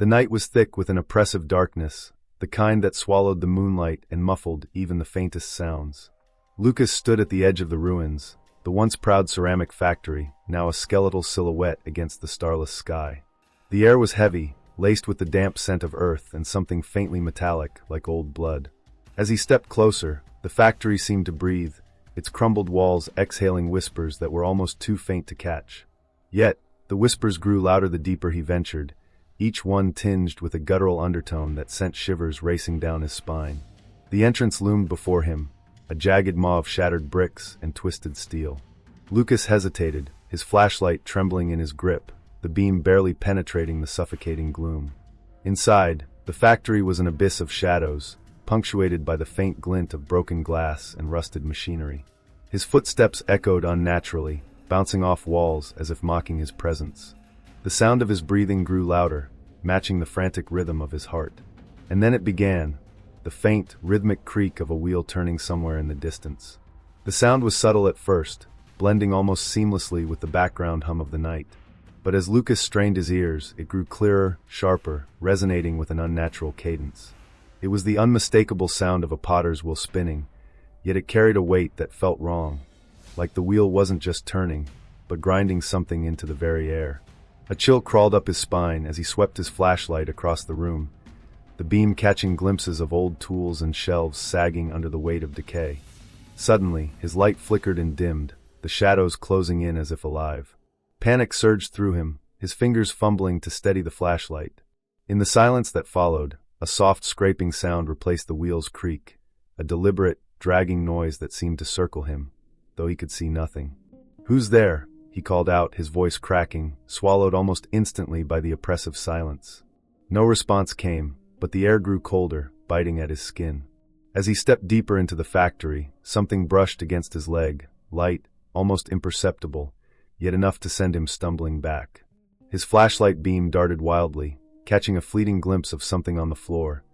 The night was thick with an oppressive darkness, the kind that swallowed the moonlight and muffled even the faintest sounds. Lucas stood at the edge of the ruins, the once proud ceramic factory, now a skeletal silhouette against the starless sky. The air was heavy, laced with the damp scent of earth and something faintly metallic, like old blood. As he stepped closer, the factory seemed to breathe, its crumbled walls exhaling whispers that were almost too faint to catch. Yet, the whispers grew louder the deeper he ventured, each one tinged with a guttural undertone that sent shivers racing down his spine. The entrance loomed before him, a jagged maw of shattered bricks and twisted steel. Lucas hesitated, his flashlight trembling in his grip, the beam barely penetrating the suffocating gloom. Inside, the factory was an abyss of shadows, punctuated by the faint glint of broken glass and rusted machinery. His footsteps echoed unnaturally, bouncing off walls as if mocking his presence. The sound of his breathing grew louder, matching the frantic rhythm of his heart. And then it began, the faint, rhythmic creak of a wheel turning somewhere in the distance. The sound was subtle at first, blending almost seamlessly with the background hum of the night. But as Lucas strained his ears, it grew clearer, sharper, resonating with an unnatural cadence. It was the unmistakable sound of a potter's wheel spinning, yet it carried a weight that felt wrong, like the wheel wasn't just turning, but grinding something into the very air. A chill crawled up his spine as he swept his flashlight across the room, the beam catching glimpses of old tools and shelves sagging under the weight of decay. Suddenly, his light flickered and dimmed, the shadows closing in as if alive. Panic surged through him, his fingers fumbling to steady the flashlight. In the silence that followed, a soft scraping sound replaced the wheel's creak, a deliberate, dragging noise that seemed to circle him, though he could see nothing. "Who's there?" he called out, his voice cracking, swallowed almost instantly by the oppressive silence. No response came, but the air grew colder, biting at his skin. As he stepped deeper into the factory, something brushed against his leg, light, almost imperceptible, yet enough to send him stumbling back. His flashlight beam darted wildly, catching a fleeting glimpse of something on the floor,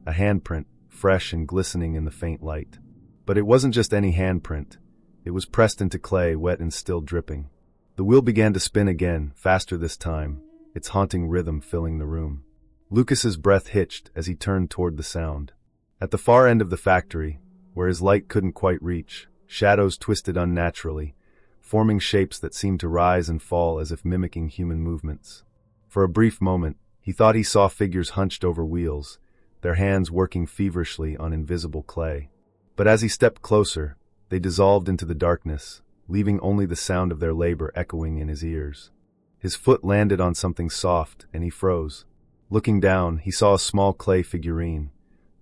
a handprint, fresh and glistening in the faint light. But it wasn't just any handprint. It was pressed into clay, wet and still dripping. The wheel began to spin again, faster this time, its haunting rhythm filling the room. Lucas's breath hitched as he turned toward the sound. At the far end of the factory, where his light couldn't quite reach, shadows twisted unnaturally, forming shapes that seemed to rise and fall as if mimicking human movements. For a brief moment, he thought he saw figures hunched over wheels, their hands working feverishly on invisible clay. But as he stepped closer, they dissolved into the darkness, leaving only the sound of their labor echoing in his ears. His foot landed on something soft, and he froze. Looking down, he saw a small clay figurine,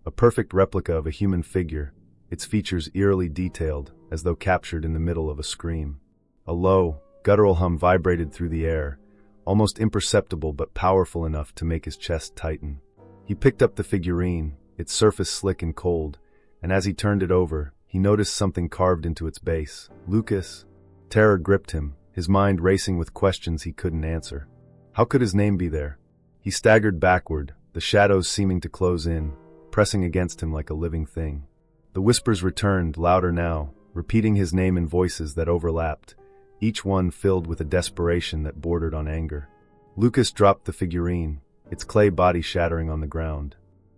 a perfect replica of a human figure, its features eerily detailed, as though captured in the middle of a scream. A low, guttural hum vibrated through the air, almost imperceptible but powerful enough to make his chest tighten. He picked up the figurine, its surface slick and cold, and as he turned it over, he noticed something carved into its base. "Lucas." Terror gripped him, his mind racing with questions he couldn't answer. How could his name be there? He staggered backward, the shadows seeming to close in, pressing against him like a living thing. The whispers returned, louder now, repeating his name in voices that overlapped, each one filled with a desperation that bordered on anger. Lucas dropped the figurine, its clay body shattering on the ground.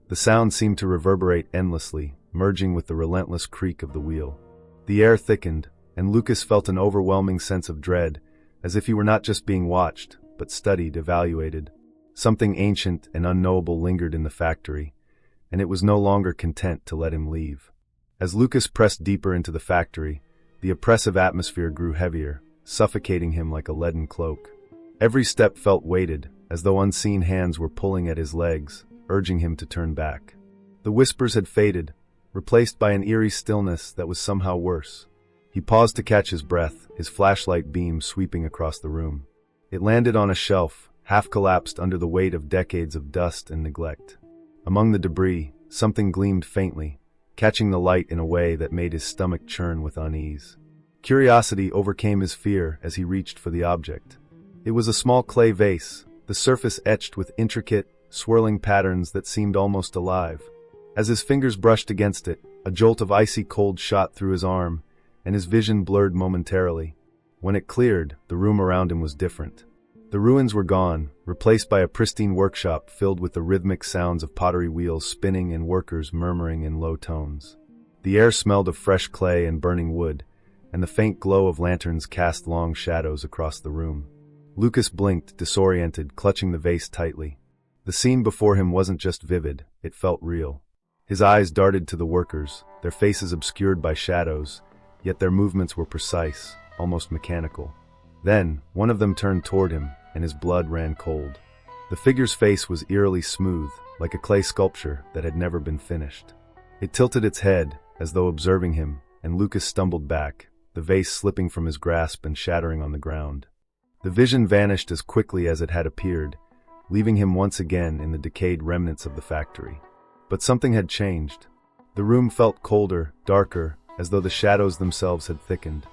The sound seemed to reverberate endlessly, merging with the relentless creak of the wheel. The air thickened, and Lucas felt an overwhelming sense of dread, as if he were not just being watched, but studied, evaluated. Something ancient and unknowable lingered in the factory, and it was no longer content to let him leave. As Lucas pressed deeper into the factory, the oppressive atmosphere grew heavier, suffocating him like a leaden cloak. Every step felt weighted, as though unseen hands were pulling at his legs, urging him to turn back. The whispers had faded, replaced by an eerie stillness that was somehow worse. He paused to catch his breath, his flashlight beam sweeping across the room. It landed on a shelf, half collapsed under the weight of decades of dust and neglect. Among the debris, something gleamed faintly, catching the light in a way that made his stomach churn with unease. Curiosity overcame his fear as he reached for the object. It was a small clay vase, the surface etched with intricate, swirling patterns that seemed almost alive. As his fingers brushed against it, a jolt of icy cold shot through his arm, and his vision blurred momentarily. When it cleared, the room around him was different. The ruins were gone, replaced by a pristine workshop filled with the rhythmic sounds of pottery wheels spinning and workers murmuring in low tones. The air smelled of fresh clay and burning wood, and the faint glow of lanterns cast long shadows across the room. Lucas blinked, disoriented, clutching the vase tightly. The scene before him wasn't just vivid, it felt real. His eyes darted to the workers, their faces obscured by shadows, yet their movements were precise, almost mechanical. Then, one of them turned toward him, and his blood ran cold. The figure's face was eerily smooth, like a clay sculpture that had never been finished. It tilted its head, as though observing him, and Lucas stumbled back, the vase slipping from his grasp and shattering on the ground. The vision vanished as quickly as it had appeared, leaving him once again in the decayed remnants of the factory. But something had changed. The room felt colder, darker, as though the shadows themselves had thickened.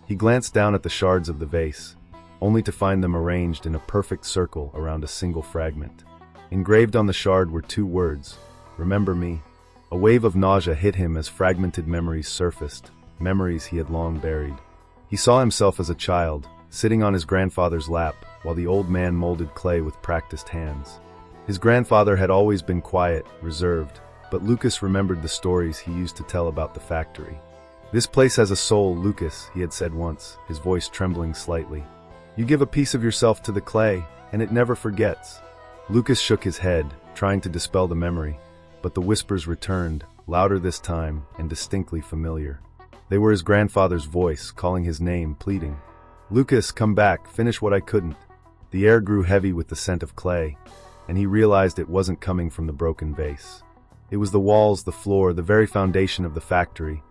He glanced down at the shards of the vase, only to find them arranged in a perfect circle around a single fragment. Engraved on the shard were two words, "Remember me." A wave of nausea hit him as fragmented memories surfaced, memories he had long buried. He saw himself as a child, sitting on his grandfather's lap, while the old man molded clay with practiced hands. His grandfather had always been quiet, reserved, but Lucas remembered the stories he used to tell about the factory. "This place has a soul, Lucas," he had said once, his voice trembling slightly. "You give a piece of yourself to the clay, and it never forgets." Lucas shook his head, trying to dispel the memory, but the whispers returned, louder this time and distinctly familiar. They were his grandfather's voice, calling his name, pleading. "Lucas, come back, finish what I couldn't." The air grew heavy with the scent of clay, and he realized it wasn't coming from the broken vase. It was the walls, the floor, the very foundation of the factory.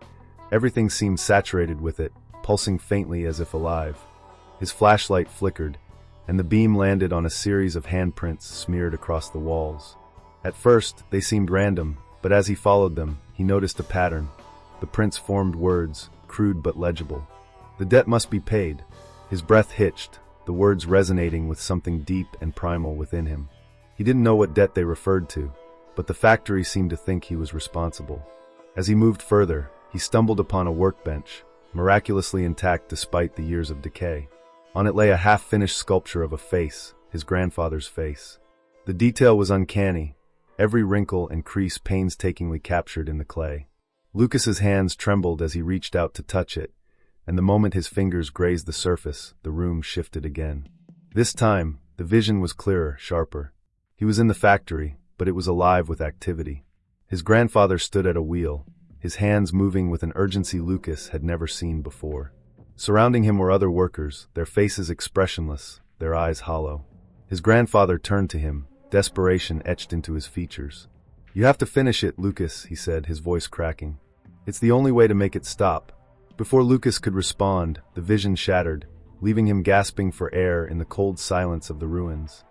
Everything seemed saturated with it, pulsing faintly as if alive. His flashlight flickered, and the beam landed on a series of handprints smeared across the walls. At first, they seemed random, but as he followed them, he noticed a pattern. The prints formed words, crude but legible. "The debt must be paid." His breath hitched, the words resonating with something deep and primal within him. He didn't know what debt they referred to, but the factory seemed to think he was responsible. As he moved further, he stumbled upon a workbench, miraculously intact despite the years of decay. On it lay a half-finished sculpture of a face, his grandfather's face. The detail was uncanny, every wrinkle and crease painstakingly captured in the clay. Lucas's hands trembled as he reached out to touch it, and the moment his fingers grazed the surface, the room shifted again. This time, the vision was clearer, sharper. He was in the factory, but it was alive with activity. His grandfather stood at a wheel, his hands moving with an urgency Lucas had never seen before. Surrounding him were other workers, their faces expressionless, their eyes hollow. His grandfather turned to him, desperation etched into his features. "You have to finish it, Lucas," he said, his voice cracking. "It's the only way to make it stop." Before Lucas could respond, the vision shattered, leaving him gasping for air in the cold silence of the ruins.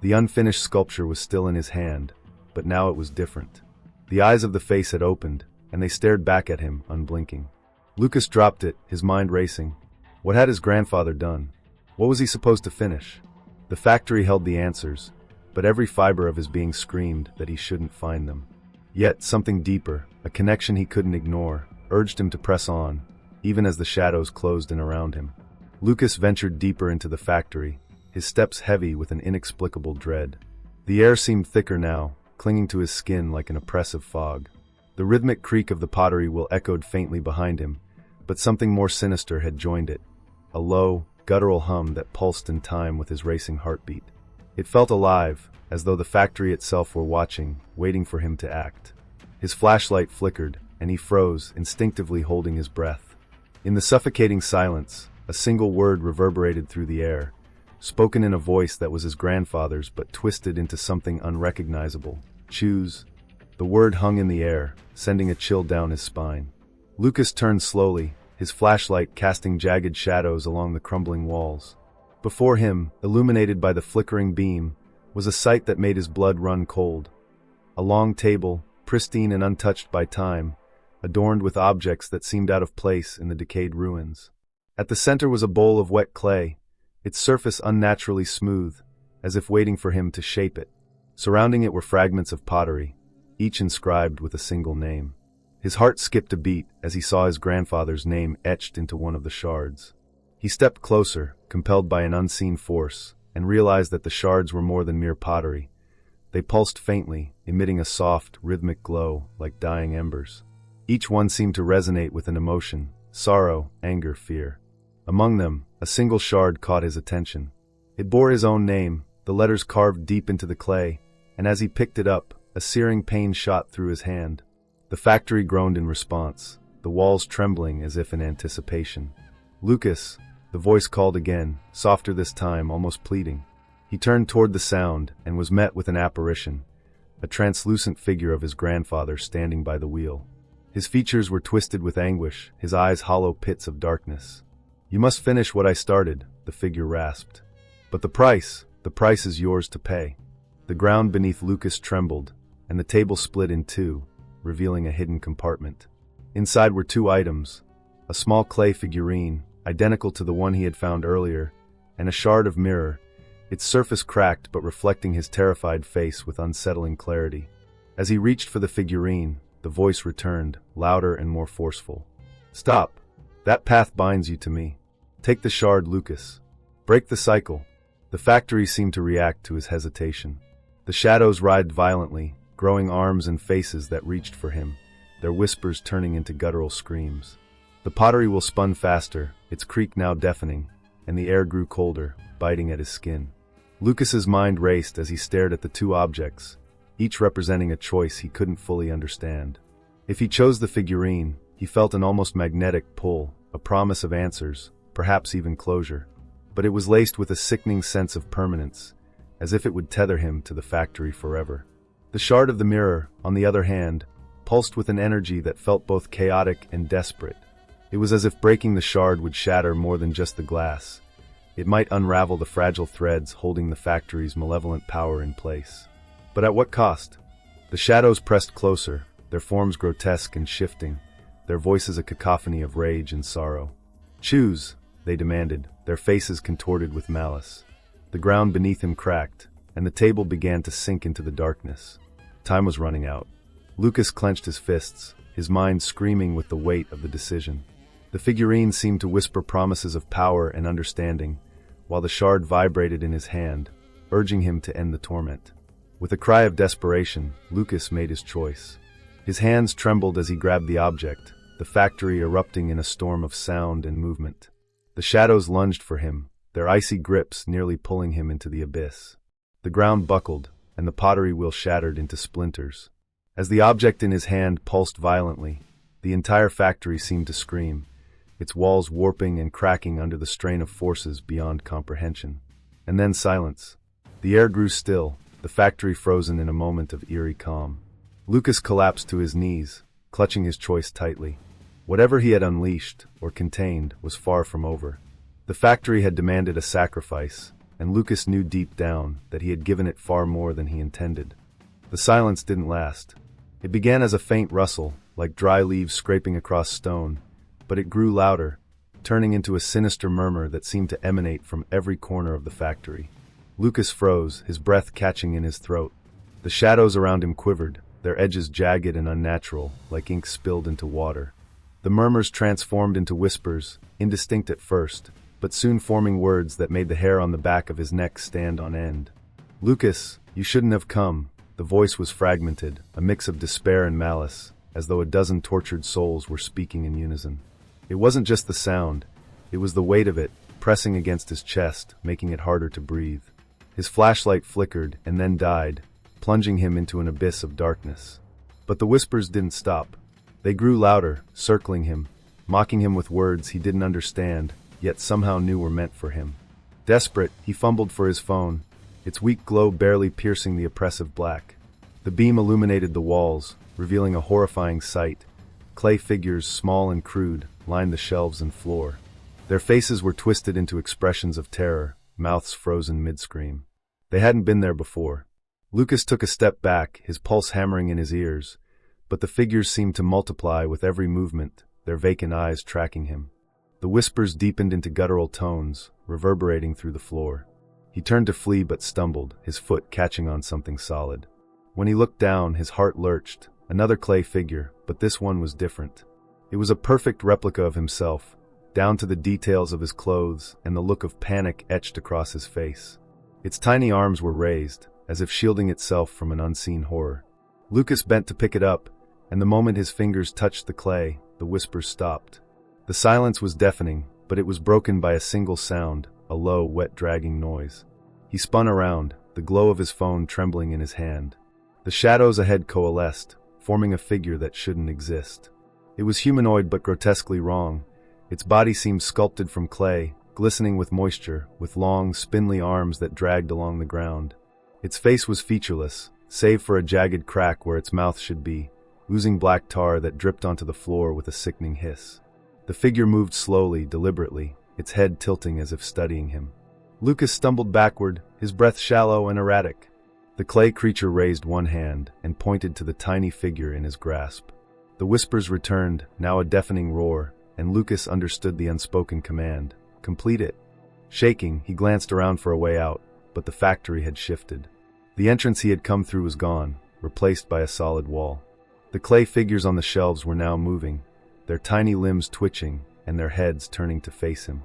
The unfinished sculpture was still in his hand, but now it was different. The eyes of the face had opened, and they stared back at him, unblinking. Lucas dropped it, his mind racing. What had his grandfather done? What was he supposed to finish? The factory held the answers, but every fiber of his being screamed that he shouldn't find them. Yet something deeper, a connection he couldn't ignore, urged him to press on, even as the shadows closed in around him. Lucas ventured deeper into the factory, his steps heavy with an inexplicable dread. The air seemed thicker now, clinging to his skin like an oppressive fog. The rhythmic creak of the pottery wheel echoed faintly behind him, but something more sinister had joined it, a low, guttural hum that pulsed in time with his racing heartbeat. It felt alive, as though the factory itself were watching, waiting for him to act. His flashlight flickered, and he froze, instinctively holding his breath. In the suffocating silence, a single word reverberated through the air, spoken in a voice that was his grandfather's but twisted into something unrecognizable. "Choose." The word hung in the air, sending a chill down his spine. Lucas turned slowly, his flashlight casting jagged shadows along the crumbling walls. Before him, illuminated by the flickering beam, was a sight that made his blood run cold. A long table, pristine and untouched by time, adorned with objects that seemed out of place in the decayed ruins. At the center was a bowl of wet clay, its surface unnaturally smooth, as if waiting for him to shape it. Surrounding it were fragments of pottery, each inscribed with a single name. His heart skipped a beat as he saw his grandfather's name etched into one of the shards. He stepped closer, compelled by an unseen force, and realized that the shards were more than mere pottery. They pulsed faintly, emitting a soft, rhythmic glow like dying embers. Each one seemed to resonate with an emotion: sorrow, anger, fear. Among them, a single shard caught his attention. It bore his own name, the letters carved deep into the clay, and as he picked it up, a searing pain shot through his hand. The factory groaned in response, the walls trembling as if in anticipation. "Lucas," the voice called again, softer this time, almost pleading. He turned toward the sound and was met with an apparition, a translucent figure of his grandfather standing by the wheel. His features were twisted with anguish, his eyes hollow pits of darkness. "You must finish what I started," the figure rasped. "But the price is yours to pay." The ground beneath Lucas trembled, and the table split in two, revealing a hidden compartment. Inside were two items: a small clay figurine, identical to the one he had found earlier, and a shard of mirror, its surface cracked but reflecting his terrified face with unsettling clarity. As he reached for the figurine, the voice returned, louder and more forceful. "Stop! That path binds you to me. Take the shard, Lucas. Break the cycle." The factory seemed to react to his hesitation. The shadows writhed violently, growing arms and faces that reached for him, their whispers turning into guttural screams. The pottery wheel spun faster, its creak now deafening, and the air grew colder, biting at his skin. Lucas's mind raced as he stared at the two objects, each representing a choice he couldn't fully understand. If he chose the figurine, he felt an almost magnetic pull, a promise of answers, perhaps even closure. But it was laced with a sickening sense of permanence, as if it would tether him to the factory forever. The shard of the mirror, on the other hand, pulsed with an energy that felt both chaotic and desperate. It was as if breaking the shard would shatter more than just the glass. It might unravel the fragile threads holding the factory's malevolent power in place. But at what cost? The shadows pressed closer, their forms grotesque and shifting, their voices a cacophony of rage and sorrow. "Choose," they demanded, their faces contorted with malice. The ground beneath him cracked, and the table began to sink into the darkness. Time was running out. Lucas clenched his fists, his mind screaming with the weight of the decision. The figurine seemed to whisper promises of power and understanding, while the shard vibrated in his hand, urging him to end the torment. With a cry of desperation, Lucas made his choice. His hands trembled as he grabbed the object, the factory erupting in a storm of sound and movement. The shadows lunged for him, their icy grips nearly pulling him into the abyss. The ground buckled, and the pottery wheel shattered into splinters. As the object in his hand pulsed violently, the entire factory seemed to scream, its walls warping and cracking under the strain of forces beyond comprehension. And then silence. The air grew still, the factory frozen in a moment of eerie calm. Lucas collapsed to his knees, clutching his choice tightly. Whatever he had unleashed, or contained, was far from over. The factory had demanded a sacrifice, and Lucas knew deep down that he had given it far more than he intended. The silence didn't last. It began as a faint rustle, like dry leaves scraping across stone, but it grew louder, turning into a sinister murmur that seemed to emanate from every corner of the factory. Lucas froze, his breath catching in his throat. The shadows around him quivered, their edges jagged and unnatural, like ink spilled into water. The murmurs transformed into whispers, indistinct at first, but soon forming words that made the hair on the back of his neck stand on end. "Lucas, you shouldn't have come." The voice was fragmented, a mix of despair and malice, as though a dozen tortured souls were speaking in unison. It wasn't just the sound, it was the weight of it, pressing against his chest, making it harder to breathe. His flashlight flickered and then died, plunging him into an abyss of darkness. But the whispers didn't stop. They grew louder, circling him, mocking him with words he didn't understand, yet somehow knew were meant for him. Desperate, he fumbled for his phone, its weak glow barely piercing the oppressive black. The beam illuminated the walls, revealing a horrifying sight. Clay figures, small and crude, lined the shelves and floor. Their faces were twisted into expressions of terror, mouths frozen mid-scream. They hadn't been there before. Lucas took a step back, his pulse hammering in his ears, but the figures seemed to multiply with every movement, their vacant eyes tracking him. The whispers deepened into guttural tones, reverberating through the floor. He turned to flee but stumbled, his foot catching on something solid. When he looked down, his heart lurched. Another clay figure, but this one was different. It was a perfect replica of himself, down to the details of his clothes and the look of panic etched across his face. Its tiny arms were raised, as if shielding itself from an unseen horror. Lucas bent to pick it up, and the moment his fingers touched the clay, the whispers stopped. The silence was deafening, but it was broken by a single sound, a low, wet, dragging noise. He spun around, the glow of his phone trembling in his hand. The shadows ahead coalesced, forming a figure that shouldn't exist. It was humanoid but grotesquely wrong. Its body seemed sculpted from clay, glistening with moisture, with long, spindly arms that dragged along the ground. Its face was featureless, save for a jagged crack where its mouth should be, oozing black tar that dripped onto the floor with a sickening hiss. The figure moved slowly, deliberately, its head tilting as if studying him. Lucas stumbled backward, his breath shallow and erratic. The clay creature raised one hand and pointed to the tiny figure in his grasp. The whispers returned, now a deafening roar, and Lucas understood the unspoken command. Complete it. Shaking, he glanced around for a way out, but the factory had shifted. The entrance he had come through was gone, replaced by a solid wall. The clay figures on the shelves were now moving, their tiny limbs twitching and their heads turning to face him.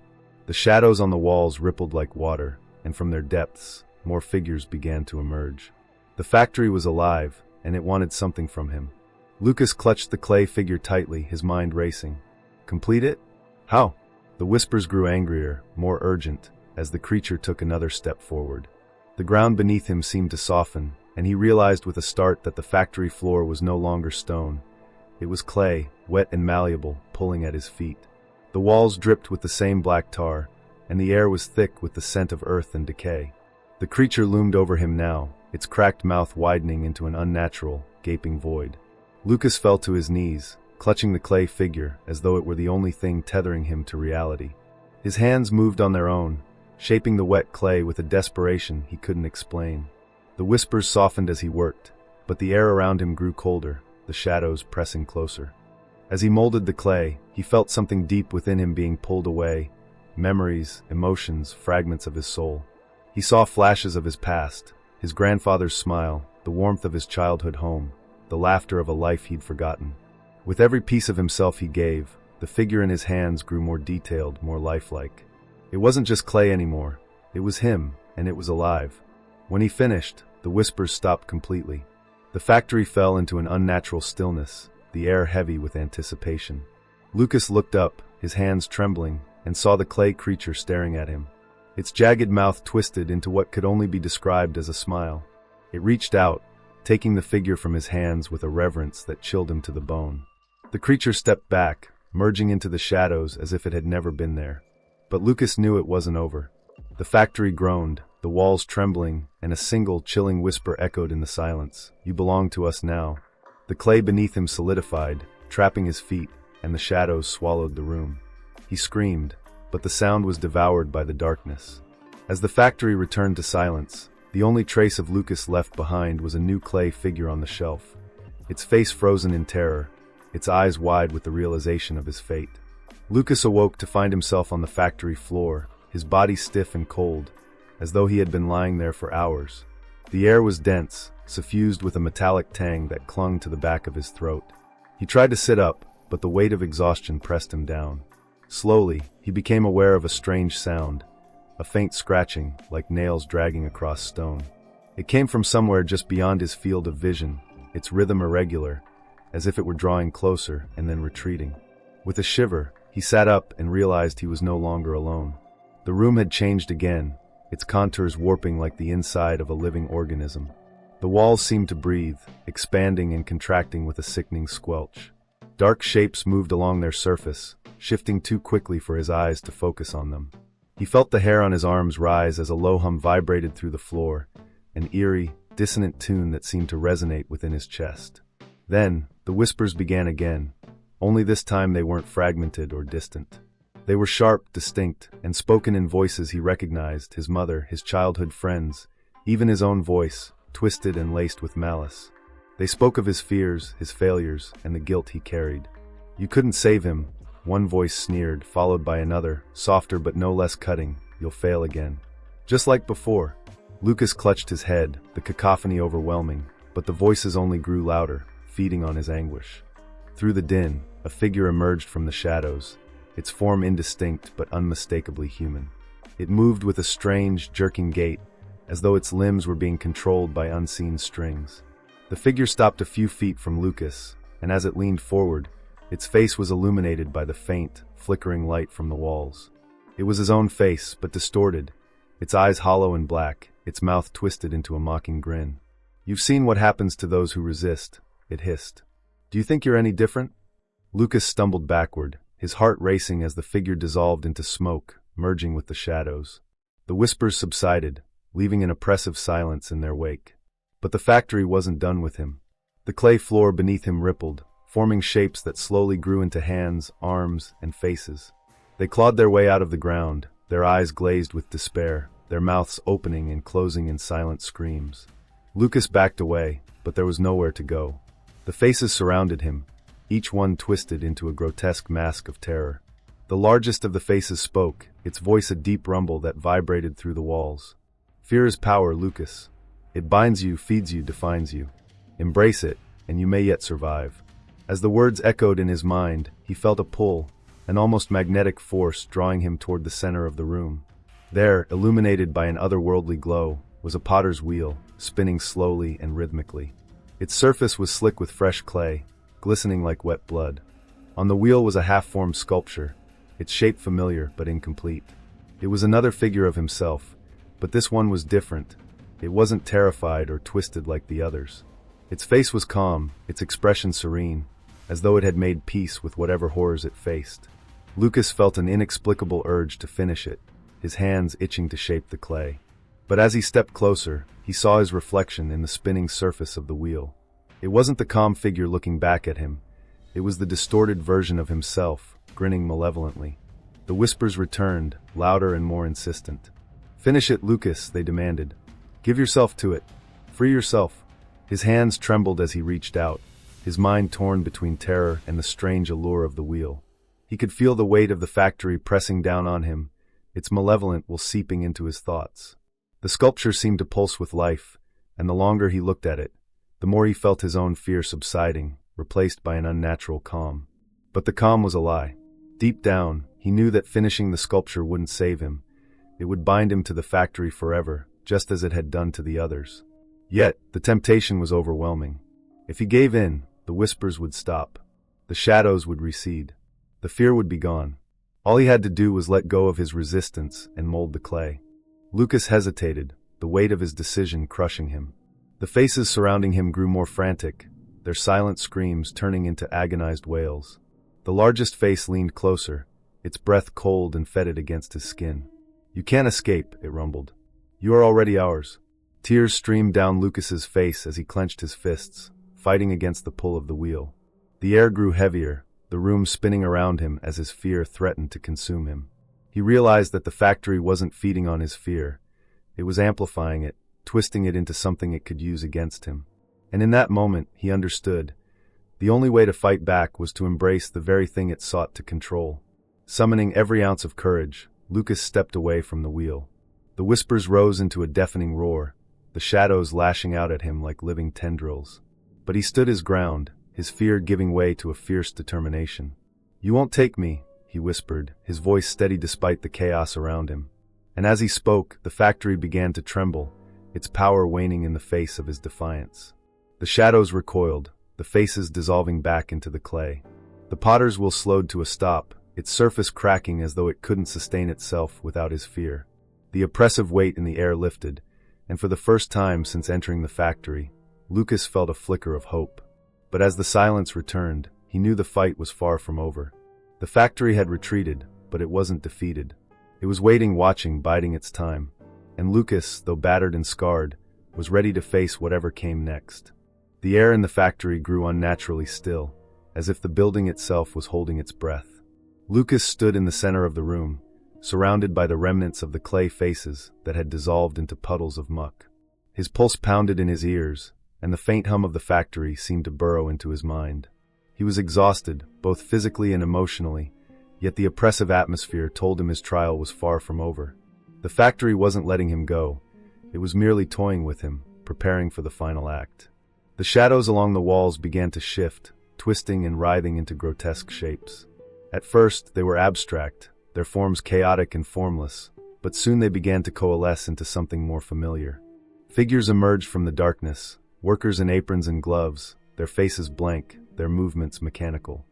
The shadows on the walls rippled like water, and from their depths, more figures began to emerge. The factory was alive, and it wanted something from him. Lucas clutched the clay figure tightly, his mind racing. Complete it? How? The whispers grew angrier, more urgent, as the creature took another step forward. The ground beneath him seemed to soften, and he realized with a start that the factory floor was no longer stone. It was clay, wet and malleable, pulling at his feet. The walls dripped with the same black tar, and the air was thick with the scent of earth and decay. The creature loomed over him now, its cracked mouth widening into an unnatural, gaping void. Lucas fell to his knees, clutching the clay figure as though it were the only thing tethering him to reality. His hands moved on their own, shaping the wet clay with a desperation he couldn't explain. The whispers softened as he worked, but the air around him grew colder, the shadows pressing closer. As he molded the clay, he felt something deep within him being pulled away, memories, emotions, fragments of his soul. He saw flashes of his past, his grandfather's smile, the warmth of his childhood home, the laughter of a life he'd forgotten. With every piece of himself he gave, the figure in his hands grew more detailed, more lifelike. It wasn't just clay anymore, it was him, and it was alive. When he finished, the whispers stopped completely. The factory fell into an unnatural stillness, the air heavy with anticipation. Lucas looked up, his hands trembling, and saw the clay creature staring at him. Its jagged mouth twisted into what could only be described as a smile. It reached out, taking the figure from his hands with a reverence that chilled him to the bone. The creature stepped back, merging into the shadows as if it had never been there. But Lucas knew it wasn't over. The factory groaned, the walls trembling, and a single chilling whisper echoed in the silence. "You belong to us now." The clay beneath him solidified, trapping his feet, and the shadows swallowed the room. He screamed, but the sound was devoured by the darkness. As the factory returned to silence, the only trace of Lucas left behind was a new clay figure on the shelf. Its face frozen in terror, its eyes wide with the realization of his fate. Lucas awoke to find himself on the factory floor, his body stiff and cold, as though he had been lying there for hours. The air was dense, suffused with a metallic tang that clung to the back of his throat. He tried to sit up, but the weight of exhaustion pressed him down. Slowly, he became aware of a strange sound, a faint scratching, like nails dragging across stone. It came from somewhere just beyond his field of vision, its rhythm irregular, as if it were drawing closer and then retreating. With a shiver, he sat up and realized he was no longer alone. The room had changed again, its contours warping like the inside of a living organism. The walls seemed to breathe, expanding and contracting with a sickening squelch. Dark shapes moved along their surface, shifting too quickly for his eyes to focus on them. He felt the hair on his arms rise as a low hum vibrated through the floor, an eerie, dissonant tune that seemed to resonate within his chest. Then, the whispers began again, only this time they weren't fragmented or distant. They were sharp, distinct, and spoken in voices he recognized, his mother, his childhood friends, even his own voice, twisted and laced with malice. They spoke of his fears, his failures, and the guilt he carried. "You couldn't save him," one voice sneered, followed by another, softer but no less cutting. "You'll fail again." Just like before. Lucas clutched his head, the cacophony overwhelming, but the voices only grew louder, feeding on his anguish. Through the din, a figure emerged from the shadows, its form indistinct but unmistakably human. It moved with a strange, jerking gait, as though its limbs were being controlled by unseen strings. The figure stopped a few feet from Lucas, and as it leaned forward, its face was illuminated by the faint, flickering light from the walls. It was his own face, but distorted, its eyes hollow and black, its mouth twisted into a mocking grin. "You've seen what happens to those who resist," it hissed. "Do you think you're any different?" Lucas stumbled backward, his heart racing as the figure dissolved into smoke, merging with the shadows. The whispers subsided, leaving an oppressive silence in their wake. But the factory wasn't done with him. The clay floor beneath him rippled, forming shapes that slowly grew into hands, arms, and faces. They clawed their way out of the ground, their eyes glazed with despair, their mouths opening and closing in silent screams. Lucas backed away, but there was nowhere to go. The faces surrounded him, each one twisted into a grotesque mask of terror. The largest of the faces spoke, its voice a deep rumble that vibrated through the walls. "Fear is power, Lucas. It binds you, feeds you, defines you. Embrace it, and you may yet survive." As the words echoed in his mind, he felt a pull, an almost magnetic force drawing him toward the center of the room. There, illuminated by an otherworldly glow, was a potter's wheel, spinning slowly and rhythmically. Its surface was slick with fresh clay, glistening like wet blood. On the wheel was a half-formed sculpture, its shape familiar but incomplete. It was another figure of himself, but this one was different. It wasn't terrified or twisted like the others. Its face was calm, its expression serene, as though it had made peace with whatever horrors it faced. Lucas felt an inexplicable urge to finish it, his hands itching to shape the clay. But as he stepped closer, he saw his reflection in the spinning surface of the wheel. It wasn't the calm figure looking back at him. It was the distorted version of himself, grinning malevolently. The whispers returned, louder and more insistent. "Finish it, Lucas," they demanded. "Give yourself to it. Free yourself." His hands trembled as he reached out, his mind torn between terror and the strange allure of the wheel. He could feel the weight of the factory pressing down on him, its malevolent will seeping into his thoughts. The sculpture seemed to pulse with life, and the longer he looked at it, the more he felt his own fear subsiding, replaced by an unnatural calm. But the calm was a lie. Deep down, he knew that finishing the sculpture wouldn't save him. It would bind him to the factory forever, just as it had done to the others. Yet, the temptation was overwhelming. If he gave in, the whispers would stop. The shadows would recede. The fear would be gone. All he had to do was let go of his resistance and mold the clay. Lucas hesitated, the weight of his decision crushing him. The faces surrounding him grew more frantic, their silent screams turning into agonized wails. The largest face leaned closer, its breath cold and fetid against his skin. "You can't escape," it rumbled. "You are already ours." Tears streamed down Lucas's face as he clenched his fists, fighting against the pull of the wheel. The air grew heavier, the room spinning around him as his fear threatened to consume him. He realized that the factory wasn't feeding on his fear. It was amplifying it, twisting it into something it could use against him. And in that moment, he understood. The only way to fight back was to embrace the very thing it sought to control. Summoning every ounce of courage, Lucas stepped away from the wheel. The whispers rose into a deafening roar, the shadows lashing out at him like living tendrils. But he stood his ground, his fear giving way to a fierce determination. "You won't take me," he whispered, his voice steady despite the chaos around him. And as he spoke, the factory began to tremble, its power waning in the face of his defiance. The shadows recoiled, the faces dissolving back into the clay. The potter's wheel slowed to a stop, its surface cracking as though it couldn't sustain itself without his fear. The oppressive weight in the air lifted, and for the first time since entering the factory, Lucas felt a flicker of hope. But as the silence returned, he knew the fight was far from over. The factory had retreated, but it wasn't defeated. It was waiting, watching, biding its time. And Lucas, though battered and scarred, was ready to face whatever came next. The air in the factory grew unnaturally still, as if the building itself was holding its breath. Lucas stood in the center of the room, surrounded by the remnants of the clay faces that had dissolved into puddles of muck. His pulse pounded in his ears, and the faint hum of the factory seemed to burrow into his mind. He was exhausted, both physically and emotionally, yet the oppressive atmosphere told him his trial was far from over. The factory wasn't letting him go. It was merely toying with him, preparing for the final act. The shadows along the walls began to shift, twisting and writhing into grotesque shapes. At first, they were abstract, their forms chaotic and formless, but soon they began to coalesce into something more familiar. Figures emerged from the darkness, workers in aprons and gloves, their faces blank, their movements mechanical.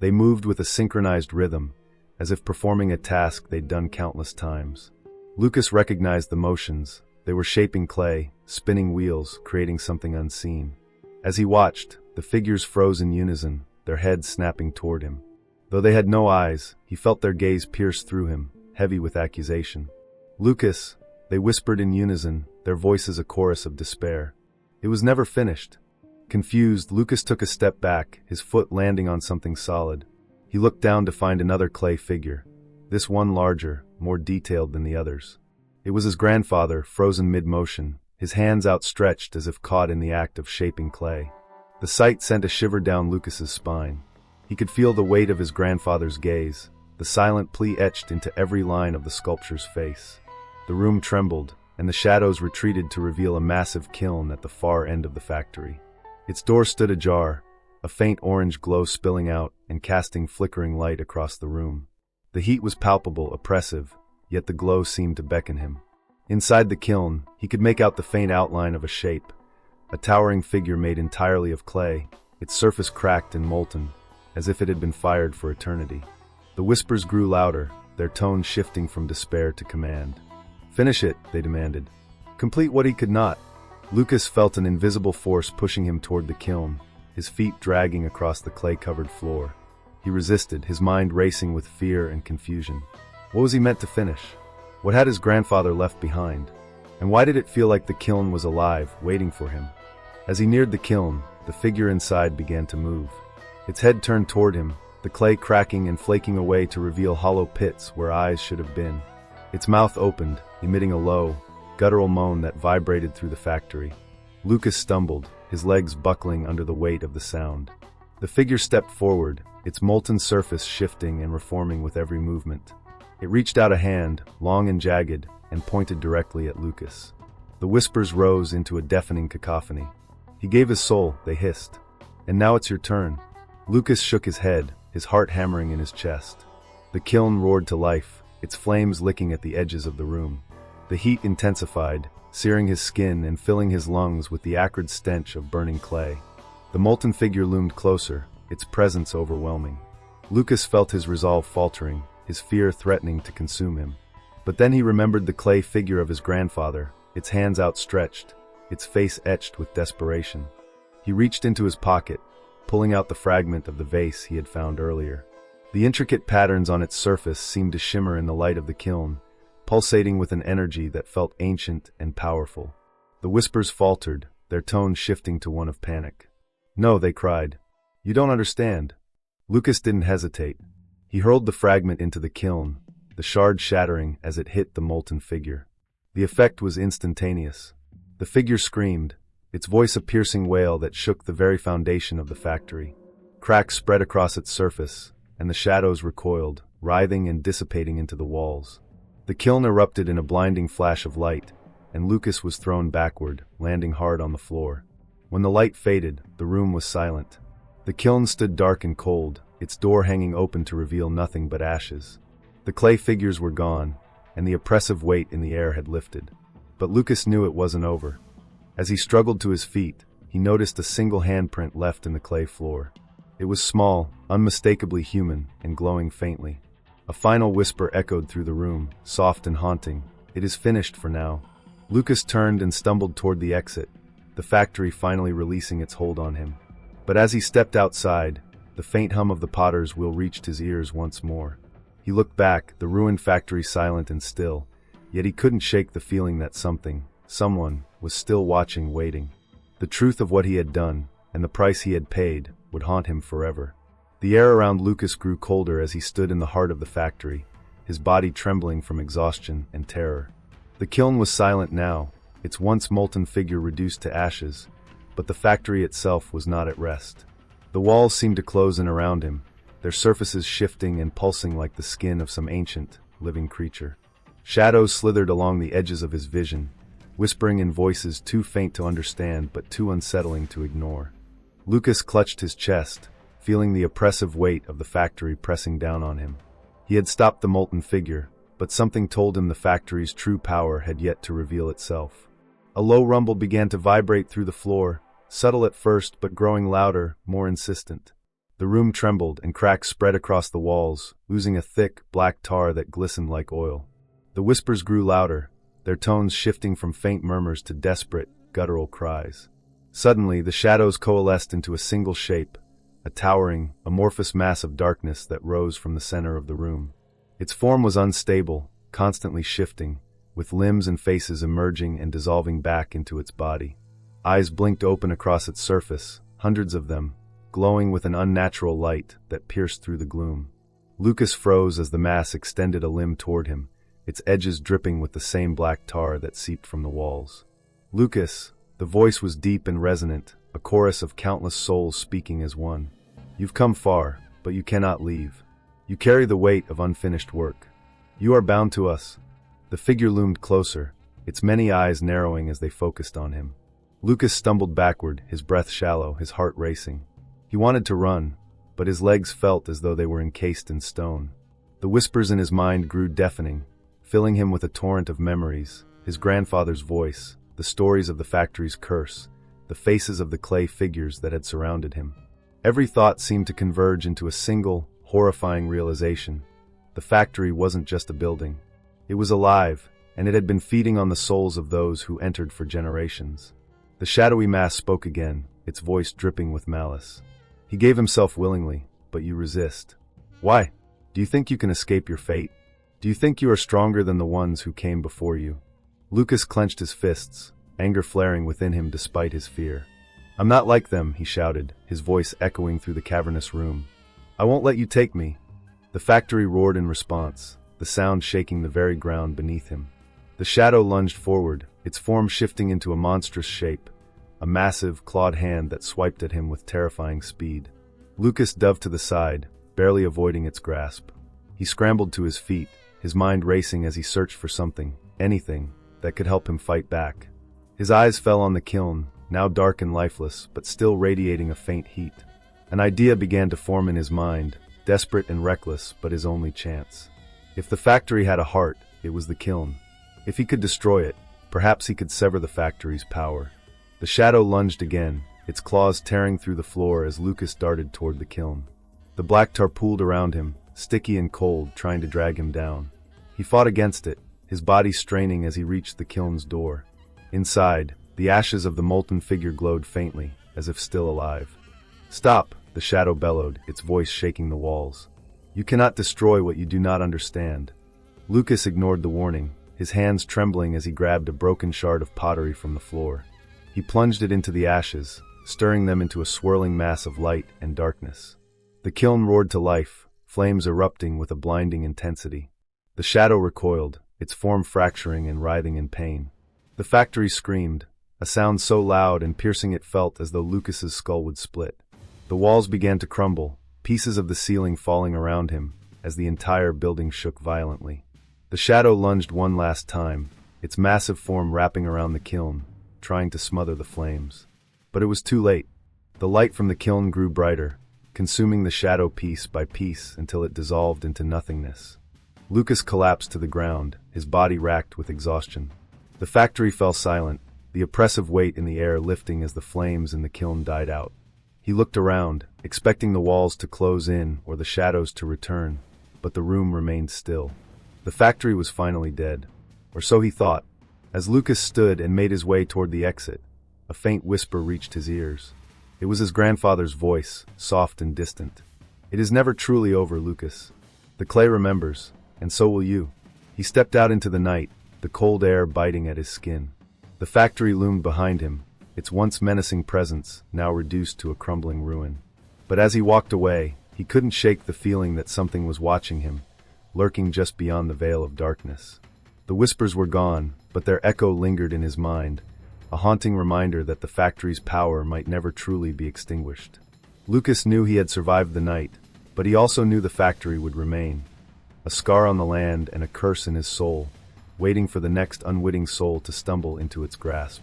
They moved with a synchronized rhythm, as if performing a task they'd done countless times. Lucas recognized the motions. They were shaping clay, spinning wheels, creating something unseen. As he watched, the figures froze in unison, their heads snapping toward him. Though they had no eyes, he felt their gaze pierce through him, heavy with accusation. "Lucas," they whispered in unison, their voices a chorus of despair. It was never finished. Confused, Lucas took a step back, his foot landing on something solid. He looked down to find another clay figure, this one larger, more detailed than the others. It was his grandfather, frozen mid-motion, his hands outstretched as if caught in the act of shaping clay. The sight sent a shiver down Lucas's spine. He could feel the weight of his grandfather's gaze, the silent plea etched into every line of the sculpture's face. The room trembled, and the shadows retreated to reveal a massive kiln at the far end of the factory. Its door stood ajar, a faint orange glow spilling out and casting flickering light across the room. The heat was palpable, oppressive, yet the glow seemed to beckon him. Inside the kiln, he could make out the faint outline of a shape, a towering figure made entirely of clay, its surface cracked and molten, as if it had been fired for eternity. The whispers grew louder, their tone shifting from despair to command. "Finish it," they demanded. Complete what he could not. Lucas felt an invisible force pushing him toward the kiln, his feet dragging across the clay-covered floor. He resisted, his mind racing with fear and confusion. What was he meant to finish? What had his grandfather left behind? And why did it feel like the kiln was alive, waiting for him? As he neared the kiln, the figure inside began to move. Its head turned toward him, the clay cracking and flaking away to reveal hollow pits where eyes should have been. Its mouth opened, emitting a low, guttural moan that vibrated through the factory. Lucas stumbled, his legs buckling under the weight of the sound. The figure stepped forward, its molten surface shifting and reforming with every movement. It reached out a hand, long and jagged, and pointed directly at Lucas. The whispers rose into a deafening cacophony. "He gave his soul," they hissed. "And now it's your turn." Lucas shook his head, his heart hammering in his chest. The kiln roared to life, its flames licking at the edges of the room. The heat intensified, searing his skin and filling his lungs with the acrid stench of burning clay. The molten figure loomed closer, its presence overwhelming. Lucas felt his resolve faltering, his fear threatening to consume him. But then he remembered the clay figure of his grandfather, its hands outstretched, its face etched with desperation. He reached into his pocket, pulling out the fragment of the vase he had found earlier. The intricate patterns on its surface seemed to shimmer in the light of the kiln, pulsating with an energy that felt ancient and powerful. The whispers faltered, their tone shifting to one of panic. "No," they cried. "You don't understand." Lucas didn't hesitate. He hurled the fragment into the kiln, the shard shattering as it hit the molten figure. The effect was instantaneous. The figure screamed, its voice a piercing wail that shook the very foundation of the factory. Cracks spread across its surface, and the shadows recoiled, writhing and dissipating into the walls. The kiln erupted in a blinding flash of light, and Lucas was thrown backward, landing hard on the floor. When the light faded, the room was silent. The kiln stood dark and cold, its door hanging open to reveal nothing but ashes. The clay figures were gone, and the oppressive weight in the air had lifted. But Lucas knew it wasn't over. As he struggled to his feet, he noticed a single handprint left in the clay floor. It was small, unmistakably human, and glowing faintly. A final whisper echoed through the room, soft and haunting. "It is finished for now." Lucas turned and stumbled toward the exit, the factory finally releasing its hold on him. But as he stepped outside, the faint hum of the potter's wheel reached his ears once more. He looked back, the ruined factory silent and still, yet he couldn't shake the feeling that someone, was still watching, waiting. The truth of what he had done, and the price he had paid, would haunt him forever. The air around Lucas grew colder as he stood in the heart of the factory, his body trembling from exhaustion and terror. The kiln was silent now, its once molten figure reduced to ashes, but the factory itself was not at rest. The walls seemed to close in around him, their surfaces shifting and pulsing like the skin of some ancient, living creature. Shadows slithered along the edges of his vision, whispering in voices too faint to understand but too unsettling to ignore. Lucas clutched his chest, feeling the oppressive weight of the factory pressing down on him. He had stopped the molten figure, but something told him the factory's true power had yet to reveal itself. A low rumble began to vibrate through the floor, subtle at first but growing louder, more insistent. The room trembled and cracks spread across the walls, oozing a thick, black tar that glistened like oil. The whispers grew louder, their tones shifting from faint murmurs to desperate, guttural cries. Suddenly, the shadows coalesced into a single shape, a towering, amorphous mass of darkness that rose from the center of the room. Its form was unstable, constantly shifting, with limbs and faces emerging and dissolving back into its body. Eyes blinked open across its surface, hundreds of them, glowing with an unnatural light that pierced through the gloom. Lucas froze as the mass extended a limb toward him, its edges dripping with the same black tar that seeped from the walls. "Lucas," the voice was deep and resonant, a chorus of countless souls speaking as one. "You've come far, but you cannot leave. You carry the weight of unfinished work. You are bound to us." The figure loomed closer, its many eyes narrowing as they focused on him. Lucas stumbled backward, his breath shallow, his heart racing. He wanted to run, but his legs felt as though they were encased in stone. The whispers in his mind grew deafening, filling him with a torrent of memories, his grandfather's voice, the stories of the factory's curse, the faces of the clay figures that had surrounded him. Every thought seemed to converge into a single, horrifying realization. The factory wasn't just a building. It was alive, and it had been feeding on the souls of those who entered for generations. The shadowy mass spoke again, its voice dripping with malice. "He gave himself willingly, but you resist. Why? Do you think you can escape your fate? Do you think you are stronger than the ones who came before you?" Lucas clenched his fists, anger flaring within him despite his fear. "I'm not like them," he shouted, his voice echoing through the cavernous room. "I won't let you take me." The factory roared in response, the sound shaking the very ground beneath him. The shadow lunged forward, its form shifting into a monstrous shape, a massive, clawed hand that swiped at him with terrifying speed. Lucas dove to the side, barely avoiding its grasp. He scrambled to his feet, his mind racing as he searched for something, anything, that could help him fight back. His eyes fell on the kiln, now dark and lifeless, but still radiating a faint heat. An idea began to form in his mind, desperate and reckless, but his only chance. If the factory had a heart, it was the kiln. If he could destroy it, perhaps he could sever the factory's power. The shadow lunged again, its claws tearing through the floor as Lucas darted toward the kiln. The black tar pooled around him, sticky and cold, trying to drag him down. He fought against it, his body straining as he reached the kiln's door. Inside, the ashes of the molten figure glowed faintly, as if still alive. "Stop!" the shadow bellowed, its voice shaking the walls. "You cannot destroy what you do not understand." Lucas ignored the warning, his hands trembling as he grabbed a broken shard of pottery from the floor. He plunged it into the ashes, stirring them into a swirling mass of light and darkness. The kiln roared to life, flames erupting with a blinding intensity. The shadow recoiled, its form fracturing and writhing in pain. The factory screamed, a sound so loud and piercing it felt as though Lucas's skull would split. The walls began to crumble, pieces of the ceiling falling around him, as the entire building shook violently. The shadow lunged one last time, its massive form wrapping around the kiln, trying to smother the flames. But it was too late. The light from the kiln grew brighter, consuming the shadow piece by piece until it dissolved into nothingness. Lucas collapsed to the ground, his body racked with exhaustion. The factory fell silent, the oppressive weight in the air lifting as the flames in the kiln died out. He looked around, expecting the walls to close in or the shadows to return, but the room remained still. The factory was finally dead, or so he thought. As Lucas stood and made his way toward the exit, a faint whisper reached his ears. It was his grandfather's voice, soft and distant. "It is never truly over, Lucas. The clay remembers, and so will you." He stepped out into the night, the cold air biting at his skin. The factory loomed behind him, its once menacing presence now reduced to a crumbling ruin. But as he walked away, he couldn't shake the feeling that something was watching him, lurking just beyond the veil of darkness. The whispers were gone, but their echo lingered in his mind, a haunting reminder that the factory's power might never truly be extinguished. Lucas knew he had survived the night, but he also knew the factory would remain, a scar on the land and a curse in his soul, waiting for the next unwitting soul to stumble into its grasp.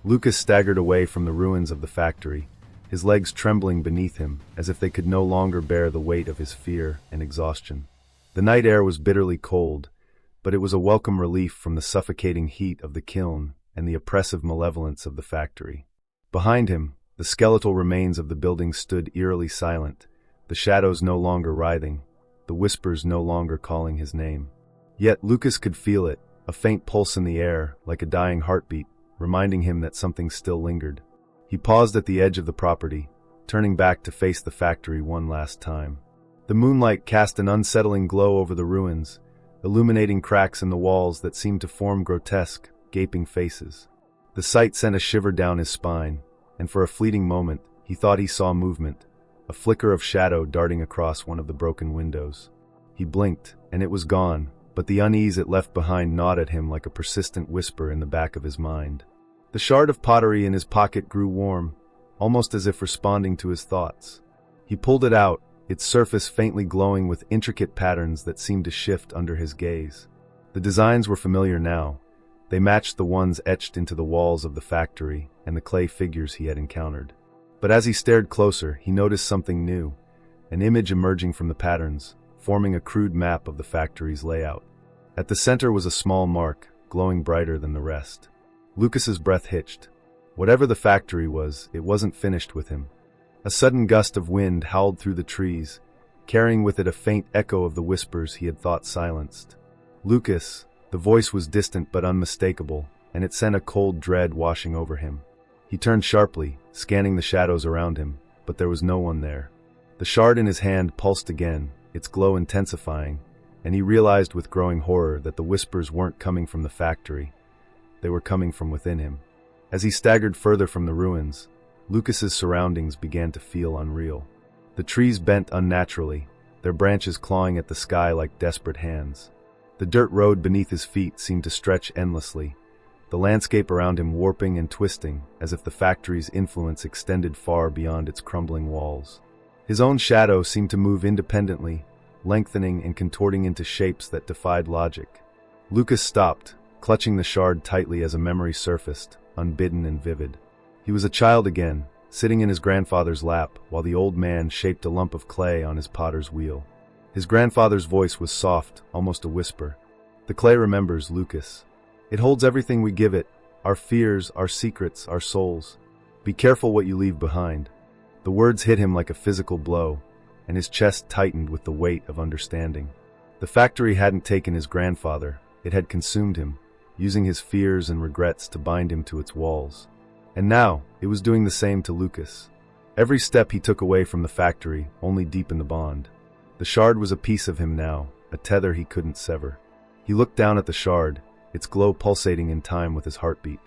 Lucas staggered away from the ruins of the factory, his legs trembling beneath him as if they could no longer bear the weight of his fear and exhaustion. The night air was bitterly cold, but it was a welcome relief from the suffocating heat of the kiln and the oppressive malevolence of the factory. Behind him, the skeletal remains of the building stood eerily silent, the shadows no longer writhing, the whispers no longer calling his name. Yet Lucas could feel it, a faint pulse in the air, like a dying heartbeat, reminding him that something still lingered. He paused at the edge of the property, turning back to face the factory one last time. The moonlight cast an unsettling glow over the ruins, illuminating cracks in the walls that seemed to form grotesque, gaping faces. The sight sent a shiver down his spine, and for a fleeting moment, he thought he saw movement, a flicker of shadow darting across one of the broken windows. He blinked, and it was gone, but the unease it left behind gnawed at him like a persistent whisper in the back of his mind. The shard of pottery in his pocket grew warm, almost as if responding to his thoughts. He pulled it out, its surface faintly glowing with intricate patterns that seemed to shift under his gaze. The designs were familiar now. They matched the ones etched into the walls of the factory and the clay figures he had encountered. But as he stared closer, he noticed something new, an image emerging from the patterns, forming a crude map of the factory's layout. At the center was a small mark, glowing brighter than the rest. Lucas's breath hitched. Whatever the factory was, it wasn't finished with him. A sudden gust of wind howled through the trees, carrying with it a faint echo of the whispers he had thought silenced. Lucas, the voice was distant but unmistakable, and it sent a cold dread washing over him. He turned sharply, scanning the shadows around him, but there was no one there. The shard in his hand pulsed again, its glow intensifying, and he realized with growing horror that the whispers weren't coming from the factory. They were coming from within him. As he staggered further from the ruins, Lucas's surroundings began to feel unreal. The trees bent unnaturally, their branches clawing at the sky like desperate hands. The dirt road beneath his feet seemed to stretch endlessly, the landscape around him warping and twisting as if the factory's influence extended far beyond its crumbling walls. His own shadow seemed to move independently, lengthening and contorting into shapes that defied logic. Lucas stopped, clutching the shard tightly as a memory surfaced, unbidden and vivid. He was a child again, sitting in his grandfather's lap while the old man shaped a lump of clay on his potter's wheel. His grandfather's voice was soft, almost a whisper. "The clay remembers, Lucas. It holds everything we give it, our fears, our secrets, our souls. Be careful what you leave behind." The words hit him like a physical blow, and his chest tightened with the weight of understanding. The factory hadn't taken his grandfather, it had consumed him, using his fears and regrets to bind him to its walls. And now, it was doing the same to Lucas. Every step he took away from the factory only deepened the bond. The shard was a piece of him now, a tether he couldn't sever. He looked down at the shard, its glow pulsating in time with his heartbeat.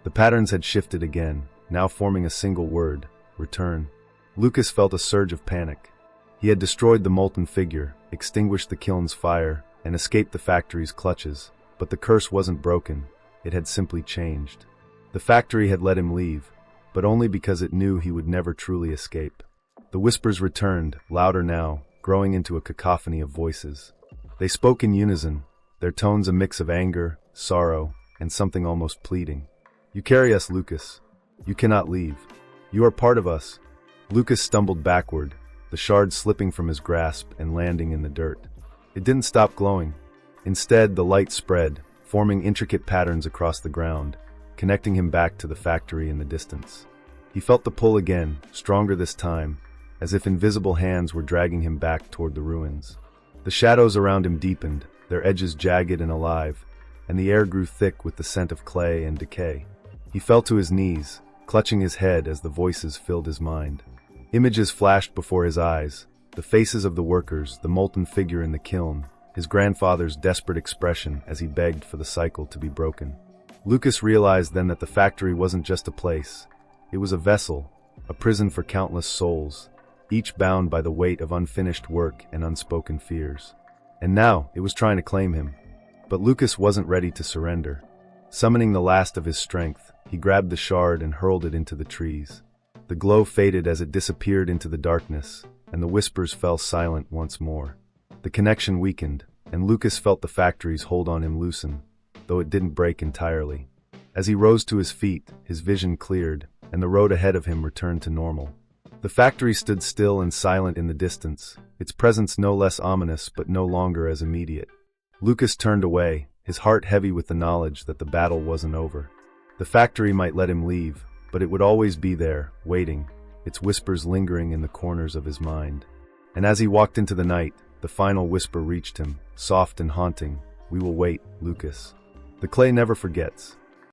The patterns had shifted again, now forming a single word: return. Lucas felt a surge of panic. He had destroyed the molten figure, extinguished the kiln's fire, and escaped the factory's clutches, but the curse wasn't broken, it had simply changed. The factory had let him leave, but only because it knew he would never truly escape. The whispers returned, louder now, growing into a cacophony of voices. They spoke in unison, their tones a mix of anger, sorrow, and something almost pleading. "You carry us, Lucas. You cannot leave. You are part of us." Lucas stumbled backward, the shard slipping from his grasp and landing in the dirt. It didn't stop glowing. Instead, the light spread, forming intricate patterns across the ground, connecting him back to the factory in the distance. He felt the pull again, stronger this time, as if invisible hands were dragging him back toward the ruins. The shadows around him deepened, their edges jagged and alive, and the air grew thick with the scent of clay and decay. He fell to his knees, clutching his head as the voices filled his mind. Images flashed before his eyes, the faces of the workers, the molten figure in the kiln, his grandfather's desperate expression as he begged for the cycle to be broken. Lucas realized then that the factory wasn't just a place. It was a vessel, a prison for countless souls, each bound by the weight of unfinished work and unspoken fears. And now, it was trying to claim him. But Lucas wasn't ready to surrender. Summoning the last of his strength, he grabbed the shard and hurled it into the trees. The glow faded as it disappeared into the darkness, and the whispers fell silent once more. The connection weakened, and Lucas felt the factory's hold on him loosen, though it didn't break entirely. As he rose to his feet, his vision cleared, and the road ahead of him returned to normal. The factory stood still and silent in the distance, its presence no less ominous but no longer as immediate. Lucas turned away, his heart heavy with the knowledge that the battle wasn't over. The factory might let him leave, but it would always be there, waiting, its whispers lingering in the corners of his mind. And as he walked into the night, the final whisper reached him, soft and haunting. "We will wait, Lucas." The clay never forgets.